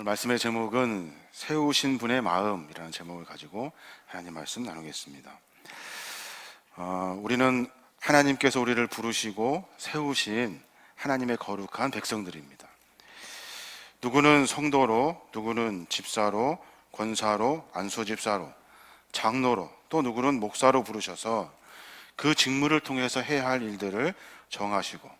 말씀의 제목은 세우신 분의 마음이라는 제목을 가지고 하나님 말씀 나누겠습니다. 우리는 하나님께서 우리를 부르시고 세우신 하나님의 거룩한 백성들입니다. 누구는 성도로, 누구는 집사로, 권사로, 안수집사로, 장로로, 또 누구는 목사로 부르셔서 그 직무를 통해서 해야 할 일들을 정하시고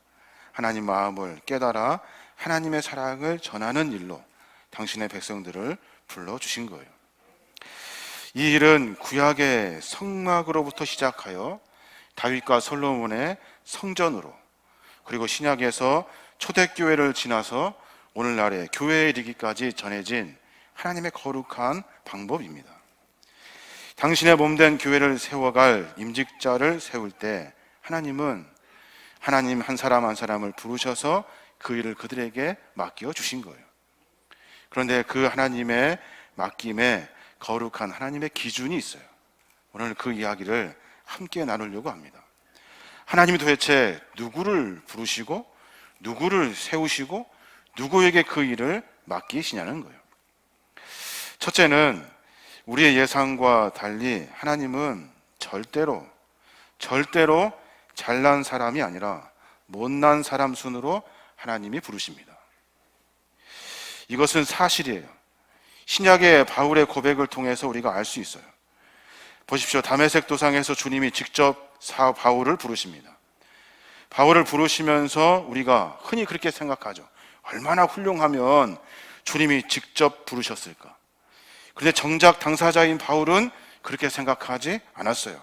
하나님 마음을 깨달아 하나님의 사랑을 전하는 일로 당신의 백성들을 불러주신 거예요. 이 일은 구약의 성막으로부터 시작하여 다윗과 솔로몬의 성전으로, 그리고 신약에서 초대교회를 지나서 오늘날의 교회에 이르기까지 전해진 하나님의 거룩한 방법입니다. 당신의 몸된 교회를 세워갈 임직자를 세울 때 하나님은 하나님 한 사람 한 사람을 부르셔서 그 일을 그들에게 맡겨주신 거예요. 그런데 그 하나님의 맡김에 거룩한 하나님의 기준이 있어요. 오늘 그 이야기를 함께 나누려고 합니다. 하나님이 도대체 누구를 부르시고 누구를 세우시고 누구에게 그 일을 맡기시냐는 거예요. 첫째는 우리의 예상과 달리 하나님은 절대로 잘난 사람이 아니라 못난 사람 순으로 하나님이 부르십니다. 이것은 사실이에요. 신약의 바울의 고백을 통해서 우리가 알 수 있어요. 보십시오. 다메섹 도상에서 주님이 직접 바울을 부르십니다. 바울을 부르시면서 우리가 흔히 그렇게 생각하죠. 얼마나 훌륭하면 주님이 직접 부르셨을까. 그런데 정작 당사자인 바울은 그렇게 생각하지 않았어요.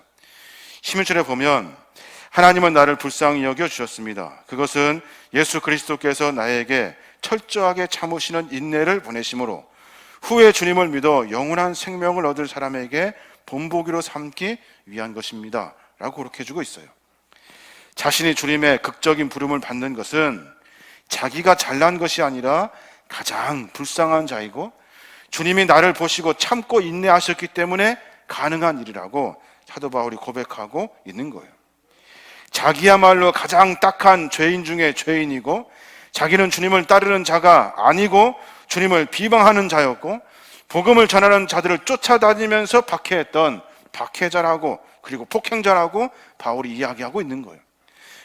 11절에 보면 하나님은 나를 불쌍히 여겨 주셨습니다. 그것은 예수 그리스도께서 나에게 철저하게 참으시는 인내를 보내심으로 후에 주님을 믿어 영원한 생명을 얻을 사람에게 본보기로 삼기 위한 것입니다 라고 그렇게 해주고 있어요. 자신이 주님의 극적인 부름을 받는 것은 자기가 잘난 것이 아니라 가장 불쌍한 자이고 주님이 나를 보시고 참고 인내하셨기 때문에 가능한 일이라고 사도 바울이 고백하고 있는 거예요. 자기야말로 가장 딱한 죄인 중에 죄인이고 자기는 주님을 따르는 자가 아니고 주님을 비방하는 자였고 복음을 전하는 자들을 쫓아다니면서 박해했던 박해자라고, 그리고 폭행자라고 바울이 이야기하고 있는 거예요.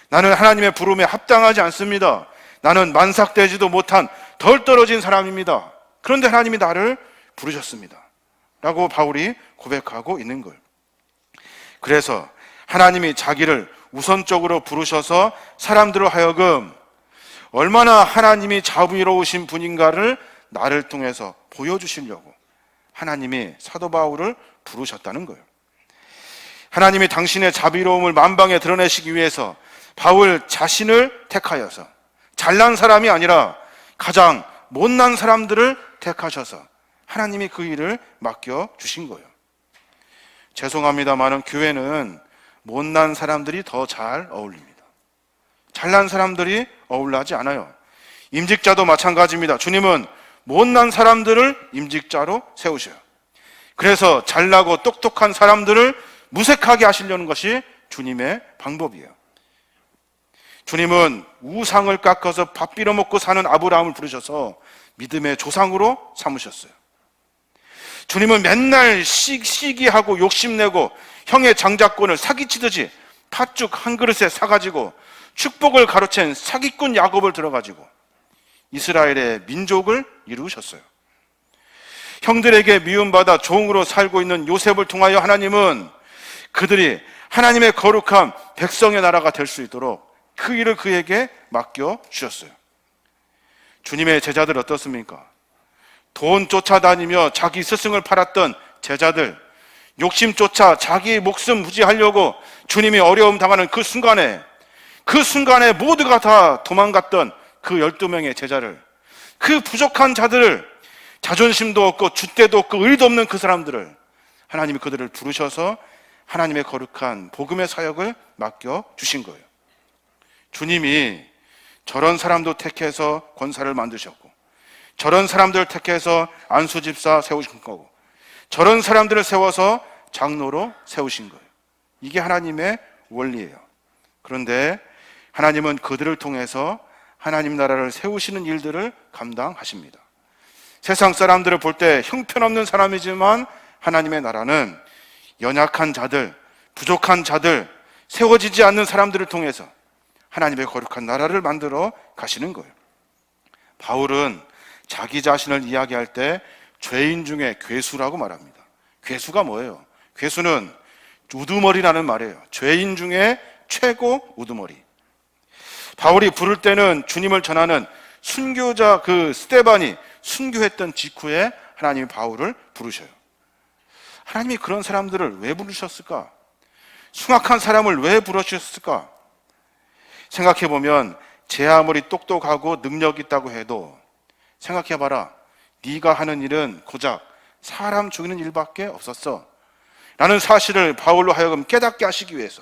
나는 하나님의 부름에 합당하지 않습니다. 나는 만삭되지도 못한 덜 떨어진 사람입니다. 그런데 하나님이 나를 부르셨습니다 라고 바울이 고백하고 있는 거예요. 그래서 하나님이 자기를 우선적으로 부르셔서 사람들로 하여금 얼마나 하나님이 자비로우신 분인가를 나를 통해서 보여주시려고 하나님이 사도 바울을 부르셨다는 거예요. 하나님이 당신의 자비로움을 만방에 드러내시기 위해서 바울 자신을 택하여서 잘난 사람이 아니라 가장 못난 사람들을 택하셔서 하나님이 그 일을 맡겨주신 거예요. 죄송합니다만 교회는 못난 사람들이 더 잘 어울립니다. 잘난 사람들이 어울리지 않아요. 임직자도 마찬가지입니다. 주님은 못난 사람들을 임직자로 세우셔요. 그래서 잘나고 똑똑한 사람들을 무색하게 하시려는 것이 주님의 방법이에요. 주님은 우상을 깎아서 밥 빌어먹고 사는 아브라함을 부르셔서 믿음의 조상으로 삼으셨어요. 주님은 맨날 시기하고 욕심내고 형의 장자권을 사기치듯이 팥죽 한 그릇에 사가지고 축복을 가로챈 사기꾼 야곱을 들어가지고 이스라엘의 민족을 이루셨어요. 형들에게 미움받아 종으로 살고 있는 요셉을 통하여 하나님은 그들이 하나님의 거룩한 백성의 나라가 될 수 있도록 그 일을 그에게 맡겨주셨어요. 주님의 제자들 어떻습니까? 돈 쫓아다니며 자기 스승을 팔았던 제자들, 욕심 쫓아 자기 목숨 부지하려고 주님이 어려움 당하는 그 순간에 모두가 다 도망갔던 그 12명의 제자를, 그 부족한 자들을, 자존심도 없고 줏대도 없고 의리도 없는 그 사람들을 하나님이 그들을 부르셔서 하나님의 거룩한 복음의 사역을 맡겨주신 거예요. 주님이 저런 사람도 택해서 권사를 만드셨고 저런 사람들을 택해서 안수집사 세우신 거고 저런 사람들을 세워서 장로로 세우신 거예요. 이게 하나님의 원리예요. 그런데 하나님은 그들을 통해서 하나님 나라를 세우시는 일들을 감당하십니다. 세상 사람들을 볼 때 형편없는 사람이지만 하나님의 나라는 연약한 자들, 부족한 자들, 세워지지 않는 사람들을 통해서 하나님의 거룩한 나라를 만들어 가시는 거예요. 바울은 자기 자신을 이야기할 때 죄인 중에 괴수라고 말합니다. 괴수가 뭐예요? 괴수는 우두머리라는 말이에요. 죄인 중에 최고 우두머리. 바울이 부를 때는 주님을 전하는 순교자 그 스데반이 순교했던 직후에 하나님이 바울을 부르셔요. 하나님이 그런 사람들을 왜 부르셨을까? 숭악한 사람을 왜 부르셨을까? 생각해보면 제 아무리 똑똑하고 능력 있다고 해도 생각해봐라. 네가 하는 일은 고작 사람 죽이는 일밖에 없었어 라는 사실을 바울로 하여금 깨닫게 하시기 위해서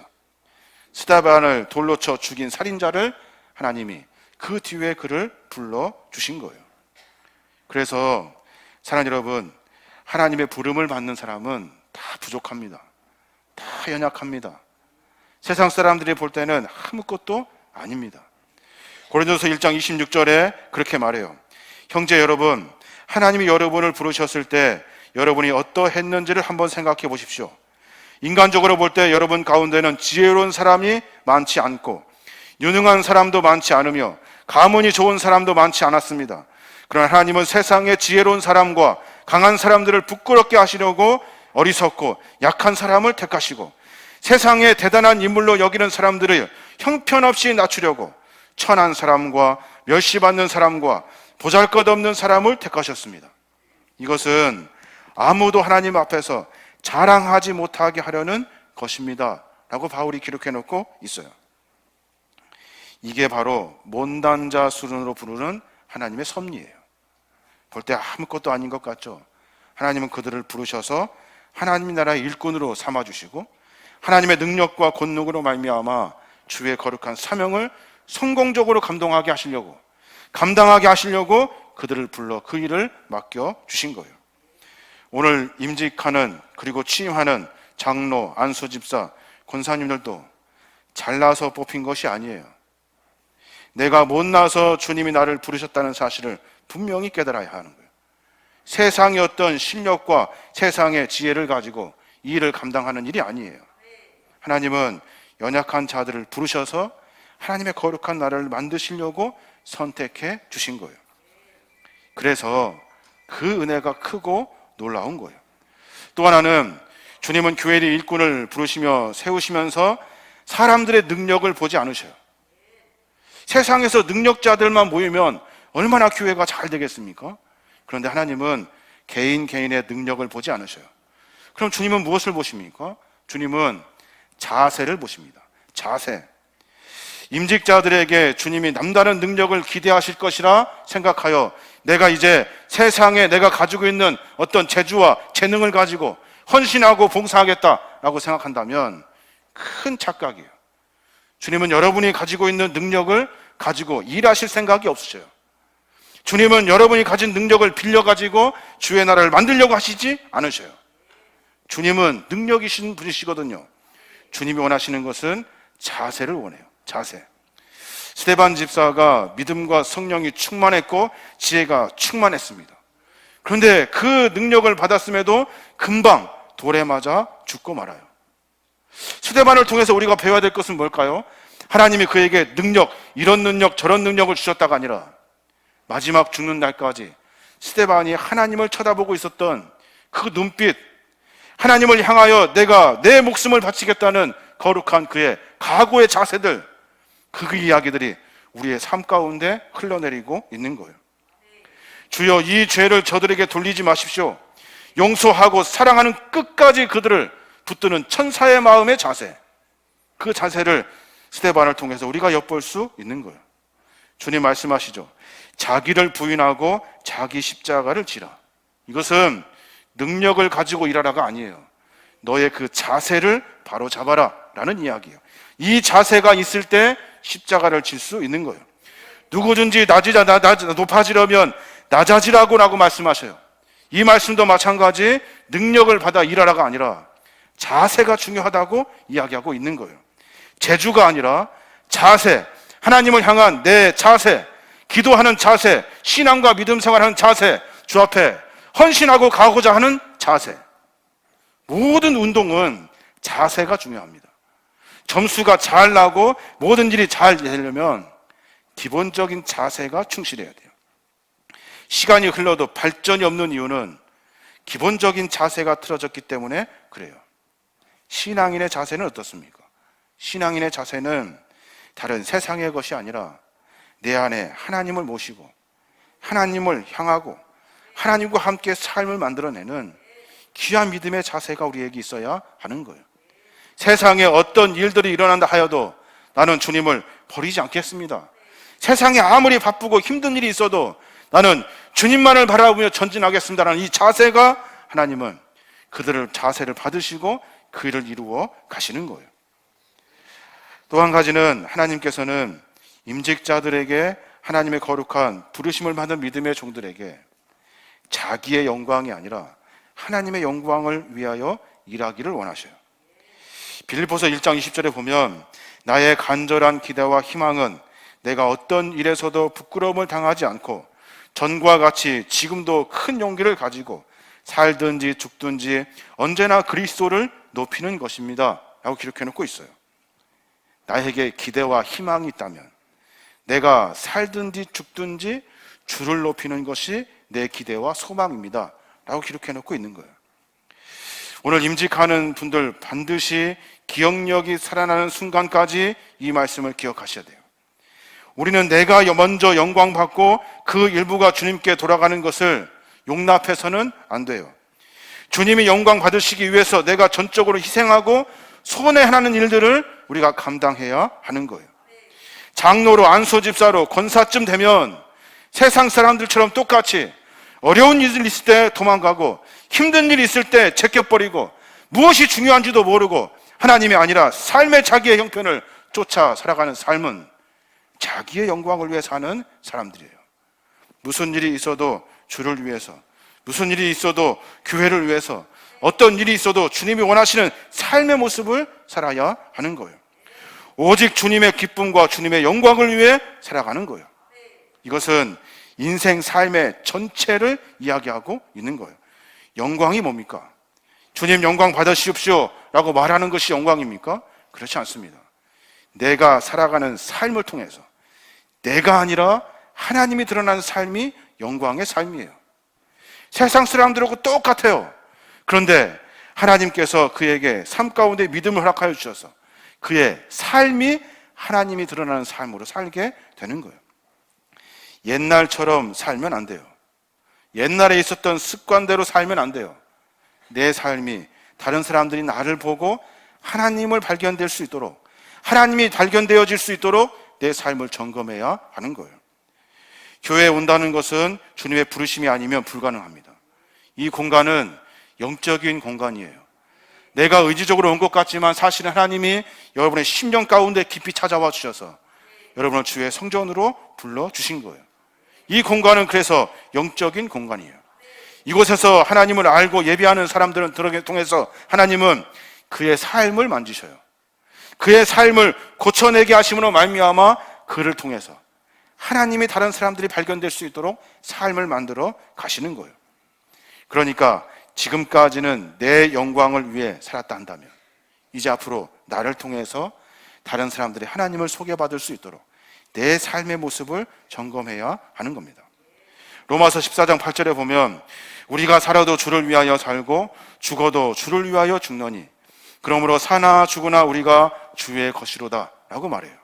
스데반을 돌로 쳐 죽인 살인자를 하나님이 그 뒤에 그를 불러주신 거예요. 그래서 사랑하는 여러분, 하나님의 부름을 받는 사람은 다 부족합니다. 다 연약합니다. 세상 사람들이 볼 때는 아무것도 아닙니다. 고린도서 1장 26절에 그렇게 말해요. 형제 여러분, 하나님이 여러분을 부르셨을 때 여러분이 어떠했는지를 한번 생각해 보십시오. 인간적으로 볼 때 여러분 가운데는 지혜로운 사람이 많지 않고 유능한 사람도 많지 않으며 가문이 좋은 사람도 많지 않았습니다. 그러나 하나님은 세상의 지혜로운 사람과 강한 사람들을 부끄럽게 하시려고 어리석고 약한 사람을 택하시고 세상의 대단한 인물로 여기는 사람들을 형편없이 낮추려고 천한 사람과 멸시받는 사람과 보잘것없는 사람을 택하셨습니다. 이것은 아무도 하나님 앞에서 자랑하지 못하게 하려는 것입니다 라고 바울이 기록해 놓고 있어요. 이게 바로 못난 자 수준으로 부르는 하나님의 섭리예요. 볼 때 아무것도 아닌 것 같죠? 하나님은 그들을 부르셔서 하나님의 나라의 일꾼으로 삼아주시고 하나님의 능력과 권능으로 말미암아 주의 거룩한 사명을 성공적으로 감당하게 하시려고 그들을 불러 그 일을 맡겨주신 거예요. 오늘 임직하는 그리고 취임하는 장로, 안수집사, 권사님들도 잘나서 뽑힌 것이 아니에요. 내가 못나서 주님이 나를 부르셨다는 사실을 분명히 깨달아야 하는 거예요. 세상의 어떤 실력과 세상의 지혜를 가지고 이 일을 감당하는 일이 아니에요. 하나님은 연약한 자들을 부르셔서 하나님의 거룩한 나라를 만드시려고 선택해 주신 거예요. 그래서 그 은혜가 크고 놀라운 거예요. 또 하나는 주님은 교회의 일꾼을 부르시며 세우시면서 사람들의 능력을 보지 않으셔요. 세상에서 능력자들만 모이면 얼마나 교회가 잘 되겠습니까? 그런데 하나님은 개인의 능력을 보지 않으셔요. 그럼 주님은 무엇을 보십니까? 주님은 자세를 보십니다. 자세. 임직자들에게 주님이 남다른 능력을 기대하실 것이라 생각하여 내가 이제 세상에 내가 가지고 있는 어떤 재주와 재능을 가지고 헌신하고 봉사하겠다라고 생각한다면 큰 착각이에요. 주님은 여러분이 가지고 있는 능력을 가지고 일하실 생각이 없으셔요. 주님은 여러분이 가진 능력을 빌려가지고 주의 나라를 만들려고 하시지 않으셔요. 주님은 능력이신 분이시거든요. 주님이 원하시는 것은 자세를 원해요. 자세. 스데반 집사가 믿음과 성령이 충만했고 지혜가 충만했습니다. 그런데 그 능력을 받았음에도 금방 돌에 맞아 죽고 말아요. 스데반을 통해서 우리가 배워야 될 것은 뭘까요? 하나님이 그에게 능력, 이런 능력, 저런 능력을 주셨다가 아니라 마지막 죽는 날까지 스데반이 하나님을 쳐다보고 있었던 그 눈빛, 하나님을 향하여 내가 내 목숨을 바치겠다는 거룩한 그의 각오의 자세들, 그 이야기들이 우리의 삶 가운데 흘러내리고 있는 거예요. 주여, 이 죄를 저들에게 돌리지 마십시오. 용서하고 사랑하는 끝까지 그들을 붙드는 천사의 마음의 자세, 그 자세를 스데반을 통해서 우리가 엿볼 수 있는 거예요. 주님 말씀하시죠. 자기를 부인하고 자기 십자가를 지라. 이것은 능력을 가지고 일하라가 아니에요. 너의 그 자세를 바로 잡아라 라는 이야기예요. 이 자세가 있을 때 십자가를 질 수 있는 거예요. 누구든지 높아지려면 낮아지라고 말씀하셔요. 이 말씀도 마찬가지 능력을 받아 일하라가 아니라 자세가 중요하다고 이야기하고 있는 거예요. 재주가 아니라 자세, 하나님을 향한 내 자세, 기도하는 자세, 신앙과 믿음 생활하는 자세, 주 앞에 헌신하고 가고자 하는 자세. 모든 운동은 자세가 중요합니다. 점수가 잘 나고 모든 일이 잘 되려면 기본적인 자세가 충실해야 돼요. 시간이 흘러도 발전이 없는 이유는 기본적인 자세가 틀어졌기 때문에 그래요. 신앙인의 자세는 어떻습니까? 신앙인의 자세는 다른 세상의 것이 아니라 내 안에 하나님을 모시고 하나님을 향하고 하나님과 함께 삶을 만들어내는 귀한 믿음의 자세가 우리에게 있어야 하는 거예요. 세상에 어떤 일들이 일어난다 하여도 나는 주님을 버리지 않겠습니다. 세상에 아무리 바쁘고 힘든 일이 있어도 나는 주님만을 바라보며 전진하겠습니다라는 이 자세가 하나님은 그들을 자세를 받으시고 그 일을 이루어 가시는 거예요. 또 한 가지는 하나님께서는 임직자들에게 하나님의 거룩한 부르심을 받은 믿음의 종들에게 자기의 영광이 아니라 하나님의 영광을 위하여 일하기를 원하셔요. 빌립보서 1장 20절에 보면 나의 간절한 기대와 희망은 내가 어떤 일에서도 부끄러움을 당하지 않고 전과 같이 지금도 큰 용기를 가지고 살든지 죽든지 언제나 그리스도를 높이는 것입니다 라고 기록해 놓고 있어요. 나에게 기대와 희망이 있다면 내가 살든지 죽든지 주를 높이는 것이 내 기대와 소망입니다 라고 기록해 놓고 있는 거예요. 오늘 임직하는 분들 반드시 기억력이 살아나는 순간까지 이 말씀을 기억하셔야 돼요. 우리는 내가 먼저 영광 받고 그 일부가 주님께 돌아가는 것을 용납해서는 안 돼요. 주님이 영광 받으시기 위해서 내가 전적으로 희생하고 손해하는 일들을 우리가 감당해야 하는 거예요. 장로로, 안수집사로, 권사쯤 되면 세상 사람들처럼 똑같이 어려운 일 있을 때 도망가고 힘든 일 있을 때 제껴버리고 무엇이 중요한지도 모르고 하나님이 아니라 삶의 자기의 형편을 쫓아 살아가는 삶은 자기의 영광을 위해 사는 사람들이에요. 무슨 일이 있어도 주를 위해서, 무슨 일이 있어도 교회를 위해서, 어떤 일이 있어도 주님이 원하시는 삶의 모습을 살아야 하는 거예요. 오직 주님의 기쁨과 주님의 영광을 위해 살아가는 거예요. 이것은 인생 삶의 전체를 이야기하고 있는 거예요. 영광이 뭡니까? 주님 영광 받으시옵시오 라고 말하는 것이 영광입니까? 그렇지 않습니다. 내가 살아가는 삶을 통해서 내가 아니라 하나님이 드러나는 삶이 영광의 삶이에요. 세상 사람들하고 똑같아요. 그런데 하나님께서 그에게 삶 가운데 믿음을 허락하여 주셔서 그의 삶이 하나님이 드러나는 삶으로 살게 되는 거예요. 옛날처럼 살면 안 돼요. 옛날에 있었던 습관대로 살면 안 돼요. 내 삶이 다른 사람들이 나를 보고 하나님을 발견될 수 있도록, 하나님이 발견되어질 수 있도록 내 삶을 점검해야 하는 거예요. 교회에 온다는 것은 주님의 부르심이 아니면 불가능합니다. 이 공간은 영적인 공간이에요. 내가 의지적으로 온 것 같지만 사실은 하나님이 여러분의 심령 가운데 깊이 찾아와 주셔서 여러분을 주의 성전으로 불러주신 거예요. 이 공간은 그래서 영적인 공간이에요. 이곳에서 하나님을 알고 예배하는 사람들은 통해서 하나님은 그의 삶을 만지셔요. 그의 삶을 고쳐내게 하심으로 말미암아 그를 통해서 하나님이 다른 사람들이 발견될 수 있도록 삶을 만들어 가시는 거예요. 그러니까 지금까지는 내 영광을 위해 살았다 한다면 이제 앞으로 나를 통해서 다른 사람들이 하나님을 소개받을 수 있도록 내 삶의 모습을 점검해야 하는 겁니다. 로마서 14장 8절에 보면 우리가 살아도 주를 위하여 살고 죽어도 주를 위하여 죽노니 그러므로 사나 죽으나 우리가 주의 것이로다 라고 말해요.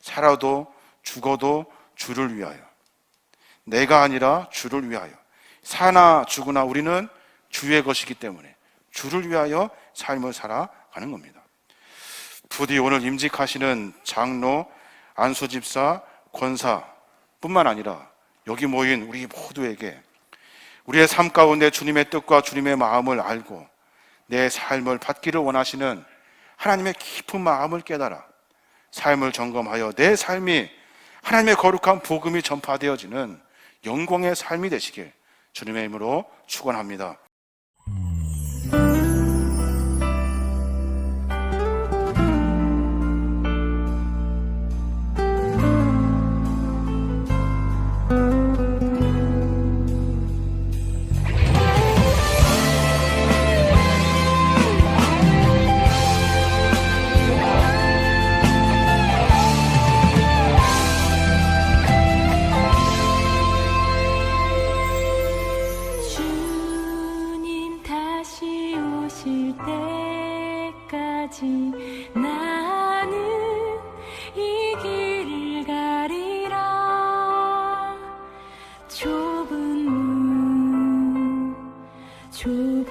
살아도 죽어도 주를 위하여, 내가 아니라 주를 위하여, 사나 죽으나 우리는 주의 것이기 때문에 주를 위하여 삶을 살아가는 겁니다. 부디 오늘 임직하시는 장로, 안수집사, 권사 뿐만 아니라 여기 모인 우리 모두에게 우리의 삶 가운데 주님의 뜻과 주님의 마음을 알고 내 삶을 받기를 원하시는 하나님의 깊은 마음을 깨달아 삶을 점검하여 내 삶이 하나님의 거룩한 복음이 전파되어지는 영광의 삶이 되시길 주님의 이름으로 축원합니다. 좁은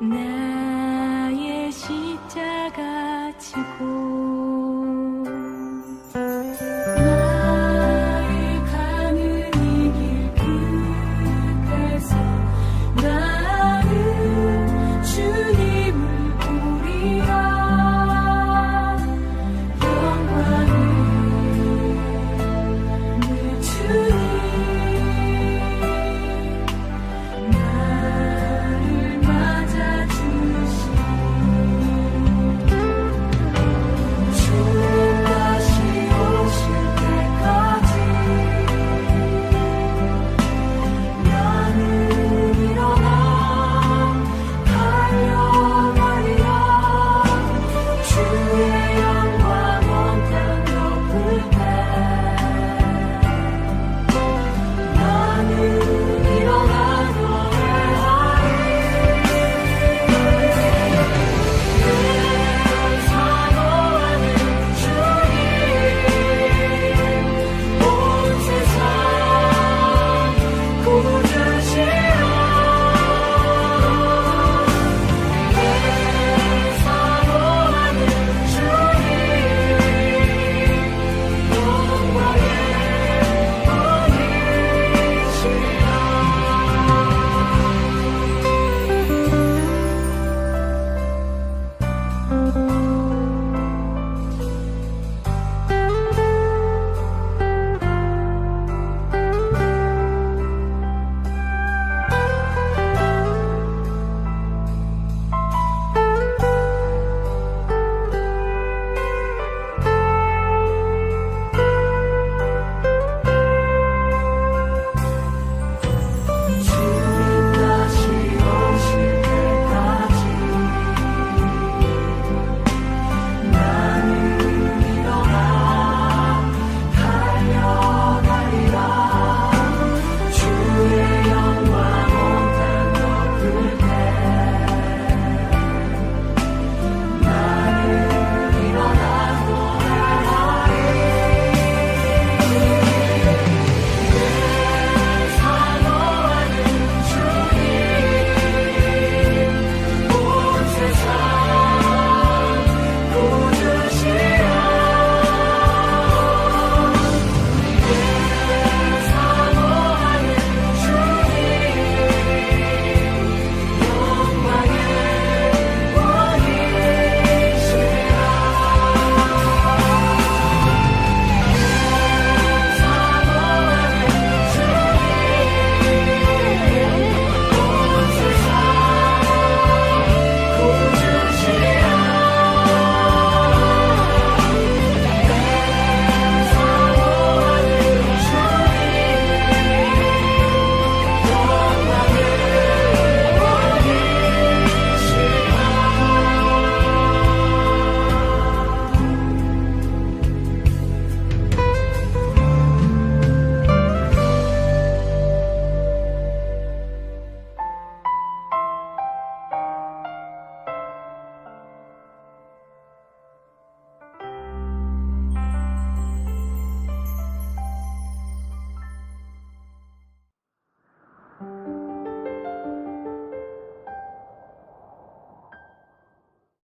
길